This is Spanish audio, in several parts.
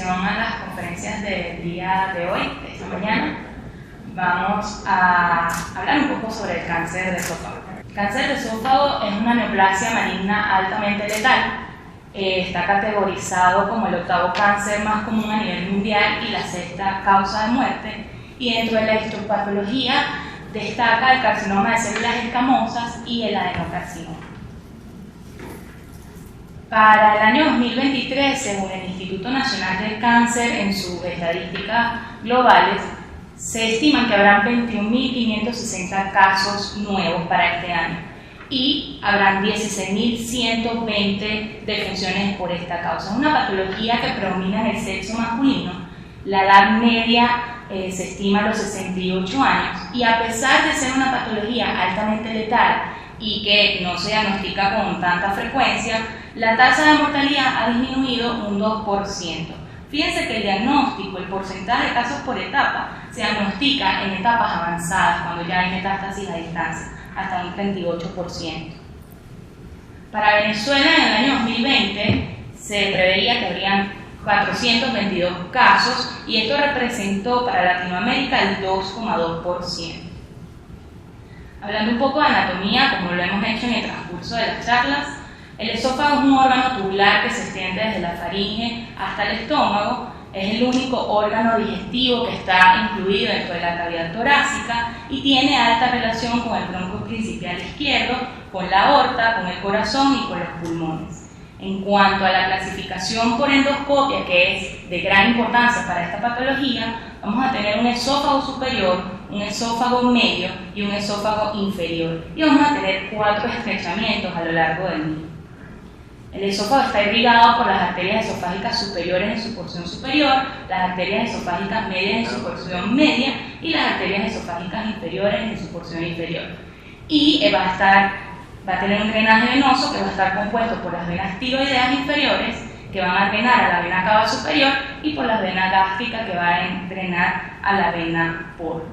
atención a las conferencias del día de hoy, de esta mañana. Vamos a hablar un poco sobre el cáncer de esófago. El cáncer de esófago es una neoplasia maligna altamente letal. Está categorizado como el 8º cáncer más común a nivel mundial y la 6ª causa de muerte. Y dentro de la histopatología destaca el carcinoma de células escamosas y el adenocarcinoma. Para el año 2023, según el Instituto Nacional del Cáncer, en sus estadísticas globales, se estiman que habrán 21.560 casos nuevos para este año y habrán 16.120 defunciones por esta causa. Es una patología que predomina en el sexo masculino. La edad media se estima a los 68 años y a pesar de ser una patología altamente letal y que no se diagnostica con tanta frecuencia, la tasa de mortalidad ha disminuido un 2%. Fíjense que el diagnóstico, el porcentaje de casos por etapa, se diagnostica en etapas avanzadas, cuando ya hay metástasis a distancia, hasta un 38%. Para Venezuela, en el año 2020, se preveía que habrían 422 casos y esto representó para Latinoamérica el 2,2%. Hablando un poco de anatomía, como lo hemos hecho en el transcurso de las charlas, el esófago es un órgano tubular que se extiende desde la faringe hasta el estómago. Es el único órgano digestivo que está incluido dentro de la cavidad torácica y tiene alta relación con el bronco principal izquierdo, con la aorta, con el corazón y con los pulmones. En cuanto a la clasificación por endoscopia, que es de gran importancia para esta patología, vamos a tener un esófago superior, un esófago medio y un esófago inferior. Y vamos a tener 4 estrechamientos a lo largo del mismo. El esófago está irrigado por las arterias esofágicas superiores en su porción superior, las arterias esofágicas medias en su porción media y las arterias esofágicas inferiores en su porción inferior. Y va a tener un drenaje venoso que va a estar compuesto por las venas tiroideas inferiores, que van a drenar a la vena cava superior, y por las venas gástricas, que van a drenar a la vena porta.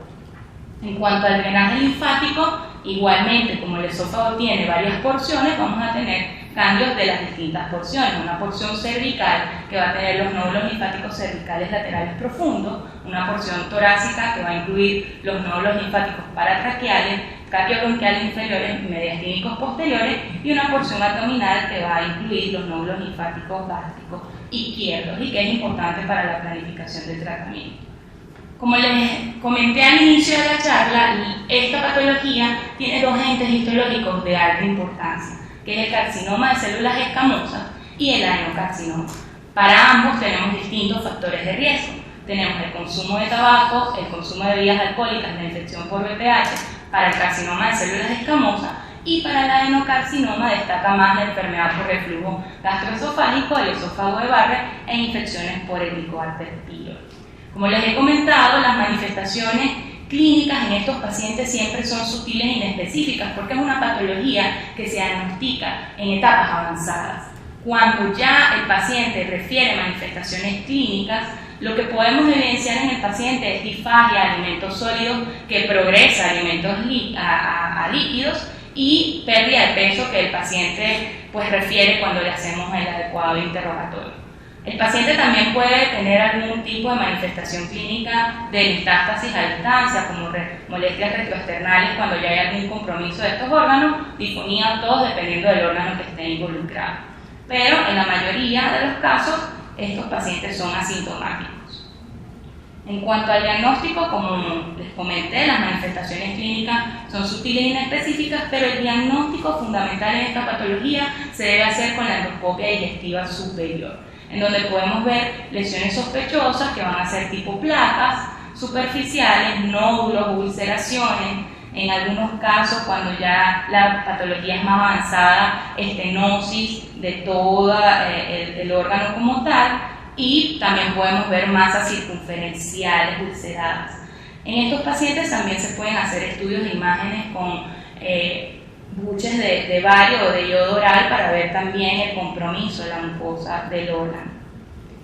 En cuanto al drenaje linfático, igualmente como el esófago tiene varias porciones, vamos a tener cambios de las distintas porciones. Una porción cervical que va a tener los nódulos linfáticos cervicales laterales profundos, una porción torácica que va a incluir los nódulos linfáticos paratraqueales, cardiobronquiales inferiores y mediastínicos posteriores, y una porción abdominal que va a incluir los nódulos linfáticos gástricos izquierdos y que es importante para la planificación del tratamiento. Como les comenté al inicio de la charla, esta patología tiene 2 entes histológicos de alta importancia, que es el carcinoma de células escamosas y el adenocarcinoma. Para ambos tenemos distintos factores de riesgo. Tenemos el consumo de tabaco, el consumo de bebidas alcohólicas, la infección por VPH, para el carcinoma de células escamosas, y para el adenocarcinoma destaca más la enfermedad por reflujo gastroesofágico, el esófago de Barrett e infecciones por el Helicobacter pylori. Como les he comentado, las manifestaciones clínicas en estos pacientes siempre son sutiles e inespecíficas porque es una patología que se diagnostica en etapas avanzadas. Cuando ya el paciente refiere manifestaciones clínicas, lo que podemos evidenciar en el paciente es disfagia a alimentos sólidos que progresa a alimentos líquidos y pérdida de peso que el paciente refiere cuando le hacemos el adecuado interrogatorio. El paciente también puede tener algún tipo de manifestación clínica de metástasis a distancia, como molestias retroesternales cuando ya hay algún compromiso de estos órganos, disfonía o tos, dependiendo del órgano que esté involucrado. Pero en la mayoría de los casos, estos pacientes son asintomáticos. En cuanto al diagnóstico, como les comenté, las manifestaciones clínicas son sutiles e inespecíficas, pero el diagnóstico fundamental en esta patología se debe hacer con la endoscopia digestiva superior, en donde podemos ver lesiones sospechosas que van a ser tipo placas, superficiales, nódulos, ulceraciones, en algunos casos cuando ya la patología es más avanzada, estenosis de todo el órgano como tal, y también podemos ver masas circunferenciales ulceradas. En estos pacientes también se pueden hacer estudios de imágenes con buches de bario o de yodo oral para ver también el compromiso de la mucosa del órgano.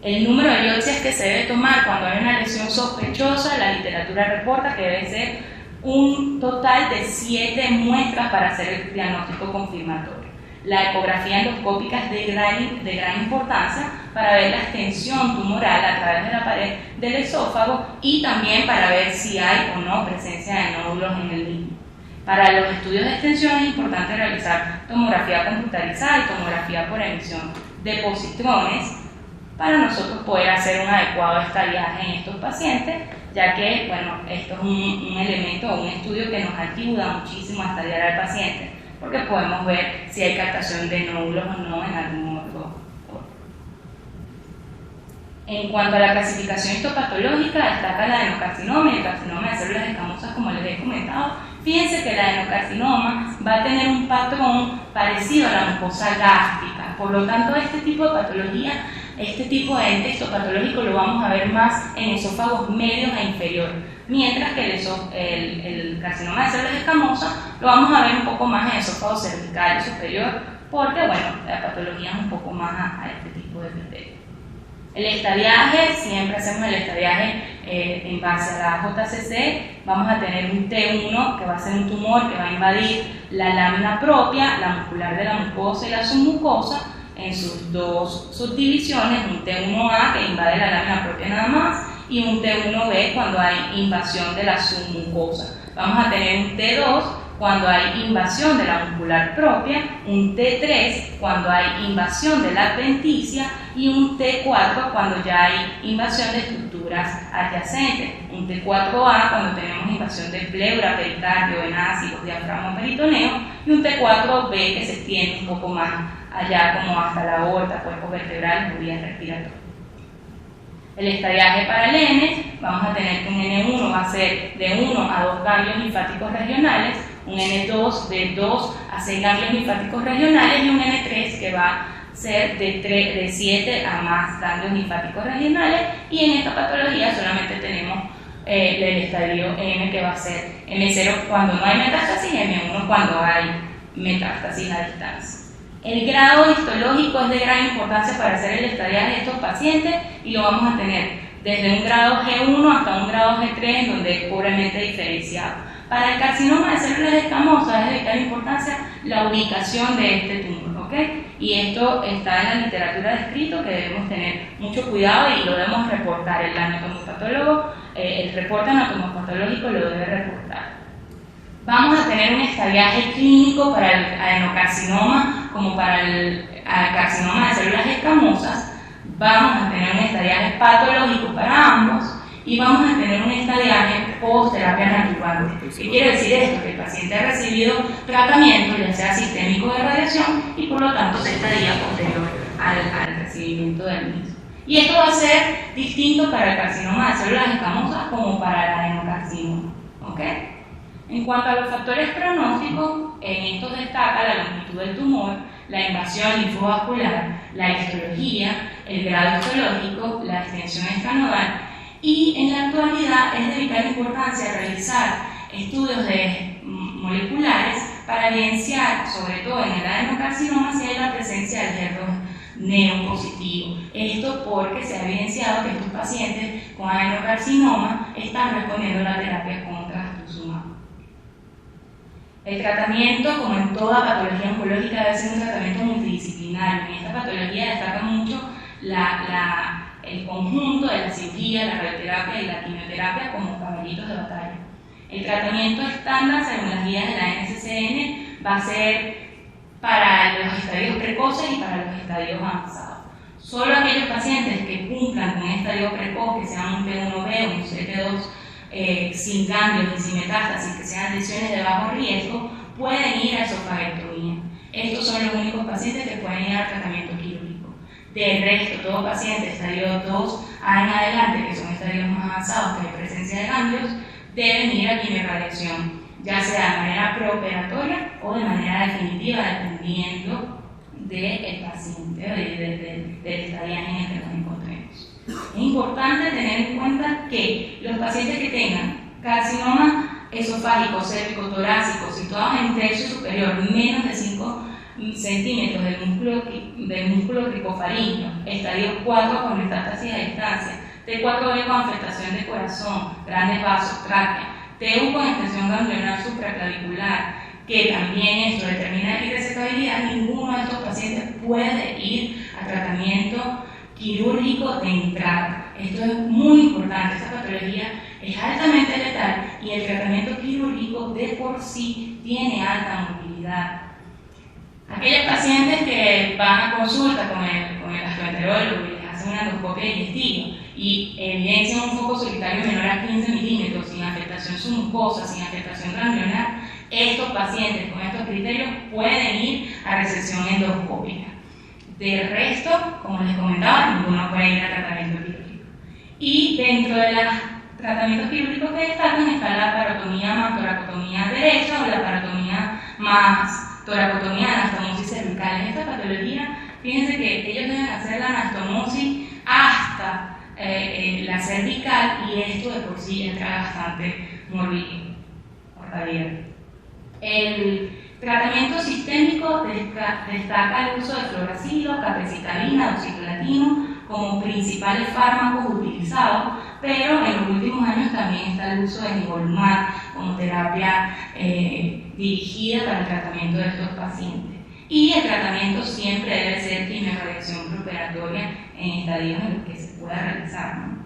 El número de biopsias que se debe tomar cuando hay una lesión sospechosa, la literatura reporta que debe ser un total de 7 muestras para hacer el diagnóstico confirmatorio. La ecografía endoscópica es de gran importancia para ver la extensión tumoral a través de la pared del esófago y también para ver si hay o no presencia de nódulos en el mismo. Para los estudios de extensión es importante realizar tomografía computarizada y tomografía por emisión de positrones para nosotros poder hacer un adecuado estadiaje en estos pacientes, ya que, bueno, esto es un elemento o un estudio que nos ayuda muchísimo a estadiar al paciente, porque podemos ver si hay captación de nódulos o no en algún otro. En cuanto a la clasificación histopatológica, destaca el adenocarcinoma y el carcinoma de células escamosas, como les he comentado. Fíjense que el adenocarcinoma va a tener un patrón parecido a la mucosa gástrica, por lo tanto este tipo de patología, este tipo de ente histopatológico lo vamos a ver más en esófagos medios e inferiores, mientras que el carcinoma de células escamosas lo vamos a ver un poco más en esófago cervical y superior, porque bueno, la patología es un poco más a este tipo de criterio. El estadiaje, siempre hacemos el estadiaje en base a la JCC. Vamos a tener un T1 que va a ser un tumor que va a invadir la lámina propia, la muscular de la mucosa y la submucosa en sus dos subdivisiones, un T1A que invade la lámina propia nada más y un T1B cuando hay invasión de la submucosa. Vamos a tener un T2 cuando hay invasión de la muscular propia, un T3 cuando hay invasión de la adventicia y un T4 cuando ya hay invasión de estructuras adyacentes, un T4A cuando tenemos invasión de pleura, pericardio, venas, higos, diafragma, peritoneo, y un T4B que se extiende un poco más allá como hasta la aorta, cuerpo vertebral y vías respiratorias. El estadiaje para el N, vamos a tener que un N1 va a ser de 1 a 2 ganglios linfáticos regionales, un N2 de 2 a 6 ganglios linfáticos regionales y un N3 que va a ser de 7 a más ganglios linfáticos regionales, y en esta patología solamente tenemos el estadio M que va a ser M0 cuando no hay metástasis y M1 cuando hay metástasis a distancia. El grado histológico es de gran importancia para hacer el estadiaje de estos pacientes y lo vamos a tener desde un grado G1 hasta un grado G3 en donde es pobremente diferenciado. Para el carcinoma de células escamosas es de vital importancia la ubicación de este tumor, ¿ok? Y esto está en la literatura descrito que debemos tener mucho cuidado y lo debemos reportar. El anatomopatólogo, el reporte anatomopatológico lo debe reportar. Vamos a tener un estadiaje clínico para el adenocarcinoma como para el carcinoma de células escamosas. Vamos a tener un estadiaje patológico para ambos y vamos a tener un estadiaje post-terapia neoadyuvante. ¿Qué quiere decir esto? Que el paciente ha recibido tratamiento, ya sea sistémico de radiación, y por lo tanto se estaría posterior al recibimiento del mismo. Y esto va a ser distinto para el carcinoma de células escamosas como para el adenocarcinoma, ¿ok? En cuanto a los factores pronósticos, en estos destaca la longitud del tumor, la invasión linfovascular, la histología, el grado histológico, la extensión extranodal, y en la actualidad es de vital importancia realizar estudios moleculares para evidenciar, sobre todo en el adenocarcinoma, si hay la presencia del HER2 positivo. Esto porque se ha evidenciado que estos pacientes con adenocarcinoma están respondiendo a la terapia con trastuzumab. El tratamiento, como en toda patología oncológica, debe ser un tratamiento multidisciplinario. En esta patología destaca mucho el conjunto de la cirugía, la radioterapia y la quimioterapia como caballitos de batalla. El tratamiento estándar, según las guías de la NCCN, va a ser para los estadios precoces y para los estadios avanzados. Solo aquellos pacientes que cumplan con un estadio precoz, que sean un T1B o un CT2, sin ganglios y sin metástasis, que sean lesiones de bajo riesgo, pueden ir a esofagectomía. Estos son los únicos pacientes que pueden ir al tratamiento quirúrgico. Del resto, todo paciente estadio 2 en adelante, que son estadios más avanzados, que hay presencia de ganglios, deben ir a quimiorradiación, ya sea de manera preoperatoria o de manera definitiva, dependiendo del paciente o del estadiaje en el que nos encontremos. Es importante tener en cuenta que los pacientes que tengan carcinoma esofágico, cérvico, torácico, situados en tercio superior, menos de 5 centímetros del músculo cricofaríngeo, estadio 4 con metástasis a distancia, T4B con afectación de corazón, grandes vasos, tráquea, T1 con extensión ganglionar supraclavicular, que también esto determina irreversibilidad, ninguno de estos pacientes puede ir a tratamiento quirúrgico de entrada. Esto es muy importante, esta patología es altamente letal y el tratamiento quirúrgico de por sí tiene alta movilidad. Aquellos pacientes que van a consulta con el gastroenterólogo y les hacen una endoscopia digestiva y evidencian un foco solitario menor a 15 milímetros, sin afectación submucosa, sin afectación ganglionar, estos pacientes con estos criterios pueden ir a resección endoscópica. De resto, como les comentaba, ninguno puede ir a tratamiento quirúrgico. Y dentro de los tratamientos quirúrgicos que destacan está la parotomía más toracotomía derecha o la parotomía más toracotomía anastomosis cervical. En esta patología, fíjense que ellos deben hacer la anastomosis hasta la cervical y esto de por sí ya trae bastante mortalidad. El tratamiento sistémico destaca el uso de fluoracilo, capecitabina, doxiclatino como principales fármacos utilizados, pero en los últimos años también está el uso de nivolumab como terapia dirigida para el tratamiento de estos pacientes. Y el tratamiento siempre debe ser quimiorradiación preoperatoria en estadios en los que se pueda realizar, ¿no?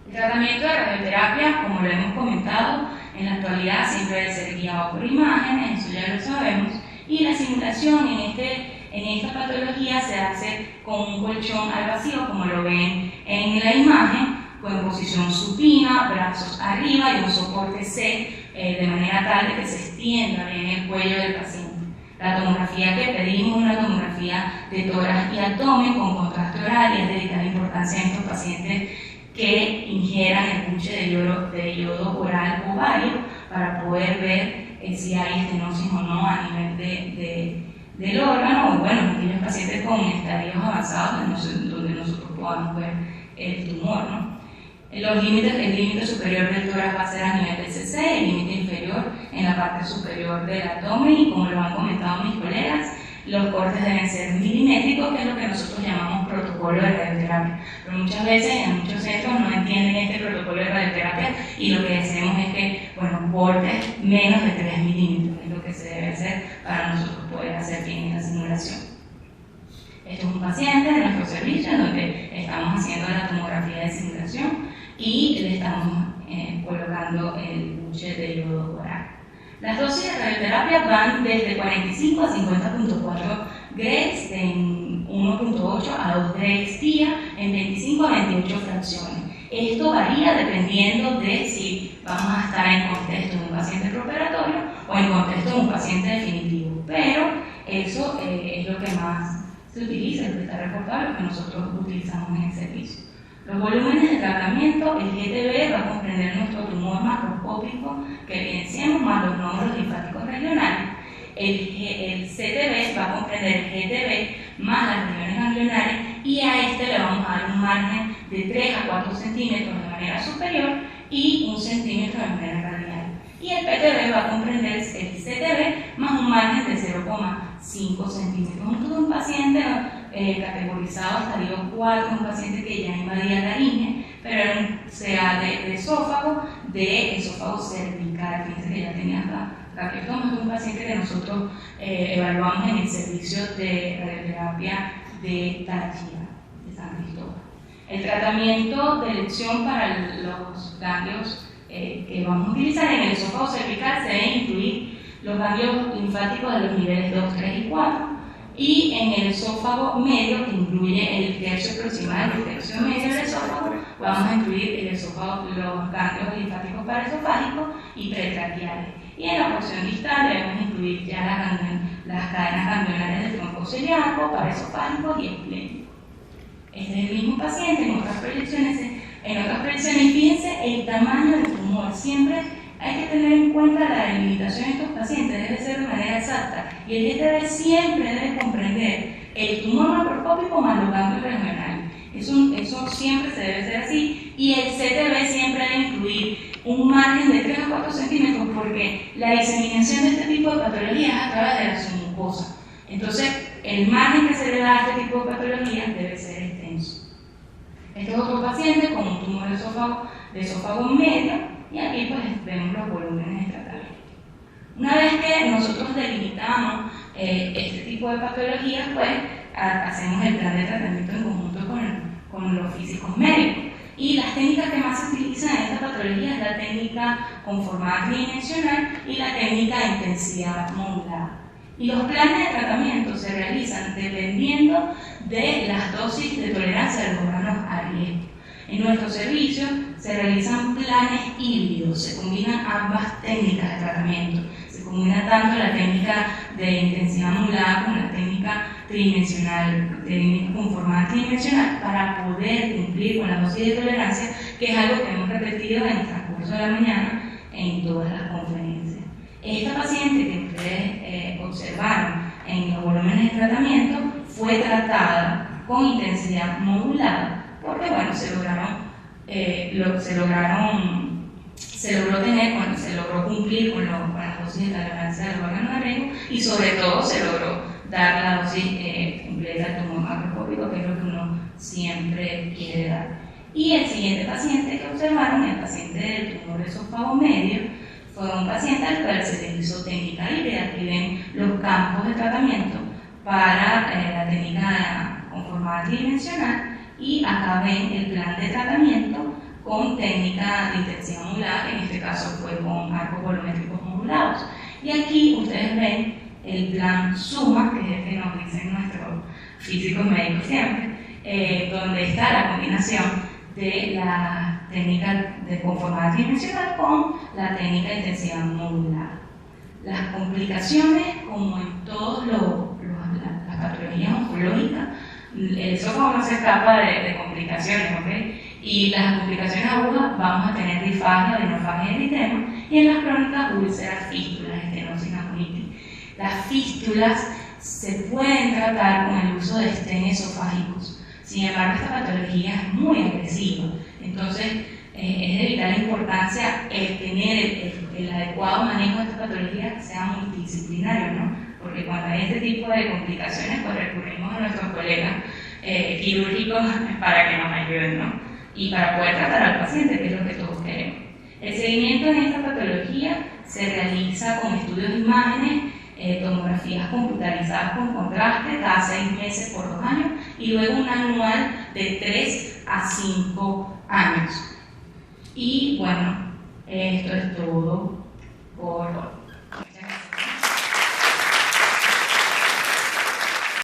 El tratamiento de radioterapia, como lo hemos comentado, en la actualidad siempre debe ser guiado por imágenes, eso ya lo sabemos, y la simulación en esta patología se hace con un colchón al vacío, como lo ven en la imagen, con posición supina, brazos arriba y un soporte C, de manera tal de que se extienda bien el cuello del paciente. La tomografía que pedimos es una tomografía de tórax y abdomen con contraste oral y es de vital importancia en estos pacientes que ingieran el buche de yodo oral ovario para poder ver si hay estenosis o no a nivel del órgano, o bueno, aquellos pacientes con estadios avanzados donde nosotros podamos ver el tumor, ¿no? El límite superior del tórax va a ser a nivel del CC, el límite inferior en la parte superior del abdomen y como lo han comentado mis colegas, los cortes deben ser milimétricos, que es lo que nosotros llamamos protocolo de radioterapia. Pero muchas veces en muchos centros no entienden este protocolo de radioterapia y lo que decimos es que, bueno, cortes menos de 3 milímetros es lo que se debe hacer para nosotros poder hacer bien esta simulación. Esto es un paciente de nuestro servicio en donde estamos haciendo la tomografía de simulación y le estamos colocando el buche de yodo oral. Las dosis de radioterapia van desde 45 a 50.4 Grays en 1.8 a 2 Grays día en 25 a 28 fracciones. Esto varía dependiendo de si vamos a estar en contexto de un paciente preoperatorio o en contexto de un paciente definitivo, pero eso es lo que más se utiliza, lo que está reportado, lo que nosotros utilizamos en el servicio. Los volúmenes de tratamiento, el GTB va a comprender nuestro tumor macroscópico que evidenciamos más los nódulos linfáticos regionales. El CTB va a comprender el GTB más las regiones ganglionares y a este le vamos a dar un margen de 3 a 4 centímetros de manera superior y 1 centímetro de manera radial. Y el PTB va a comprender el CTB más un margen de 0,5 centímetros. Un paciente categorizado estadio 4, un paciente que ya invadía la laringe, pero sea de esófago cervical, fíjense que ya tenía traqueostoma. Es un paciente que nosotros evaluamos en el servicio de radioterapia de Táchira, de San Cristóbal. El tratamiento de elección para los ganglios que vamos a utilizar en el esófago cervical se deben incluir los ganglios linfáticos de los niveles 2, 3 y 4, y en el esófago medio, que incluye el tercio proximal y el tercio medio del esófago, vamos a incluir los ganglios linfáticos paraesofágicos y pretraqueales. Y en la porción distal debemos incluir ya las cadenas ganglionares del tronco celíaco, paraesofágico y esplénico. Este es el mismo paciente en otras proyecciones. Y fíjense el tamaño del tumor. Siempre hay que tener en cuenta la delimitación de estos pacientes, debe ser de manera exacta. Y el GTB siempre debe comprender el tumor macroscópico más los ganglios regionales. Eso siempre se debe hacer así. Y el CTB siempre debe incluir un margen de 3 a 4 centímetros porque la diseminación de este tipo de patologías es a través de la submucosa. Entonces, el margen que se le da a este tipo de patologías debe ser extenso. Este es otro paciente con un tumor de esófago medio y aquí pues vemos los volúmenes de tratamiento. Una vez que nosotros delimitamos este tipo de patologías, pues hacemos el plan de tratamiento en conjunto con los físicos médicos. Y las técnicas que más se utilizan en esta patología es la técnica conformada tridimensional y la técnica de intensidad modulada. Y los planes de tratamiento se realizan dependiendo de las dosis de tolerancia de los órganos a riesgo. En nuestro servicio se realizan planes híbridos, se combinan ambas técnicas de tratamiento. Se combina tanto la técnica de intensidad modulada como la técnica tridimensional, técnica conformada tridimensional, para poder cumplir con la dosis de tolerancia, que es algo que hemos repetido en el transcurso de la mañana en todas las conferencias. Esta paciente que ustedes observaron en los volúmenes de tratamiento fue tratada con intensidad modulada, porque bueno, se logró cumplir con las dosis de tolerancia del órgano de riesgo y sobre todo se logró dar la dosis completa del tumor macroscópico, que es lo que uno siempre quiere dar. Y el siguiente paciente que observaron, el paciente del tumor esófago medio, fue un paciente al cual se le hizo técnica híbrida. Aquí ven los campos de tratamiento para la técnica conformada tridimensional, y acá ven el plan de tratamiento con técnica de intensidad modulada, que en este caso fue con arcos volumétricos modulados. Y aquí ustedes ven el plan SUMA, que es el que nos dicen nuestros físicos médicos siempre, donde está la combinación de la técnica de conformada tridimensional con la técnica de intensidad modulada. Las complicaciones, como en todas las patologías oncológicas, el esófago no se escapa de complicaciones, ¿ok? Y las complicaciones agudas vamos a tener disfagia, adenofagia y eritema, y en las crónicas úlceras, fístulas, estenosis colitis. Las fístulas se pueden tratar con el uso de estén esofágicos. Sin embargo, esta patología es muy agresiva, entonces es de vital importancia tener el adecuado manejo de esta patología, que sea multidisciplinario, ¿no? Porque cuando hay este tipo de complicaciones, pues recurrimos a nuestros colegas quirúrgicos para que nos ayuden, ¿no? Y para poder tratar al paciente, que es lo que todos queremos. El seguimiento en esta patología se realiza con estudios de imágenes, tomografías computarizadas con contraste cada 6 meses por 2 años, y luego un anual de 3 a 5 años. Y bueno, esto es todo por hoy.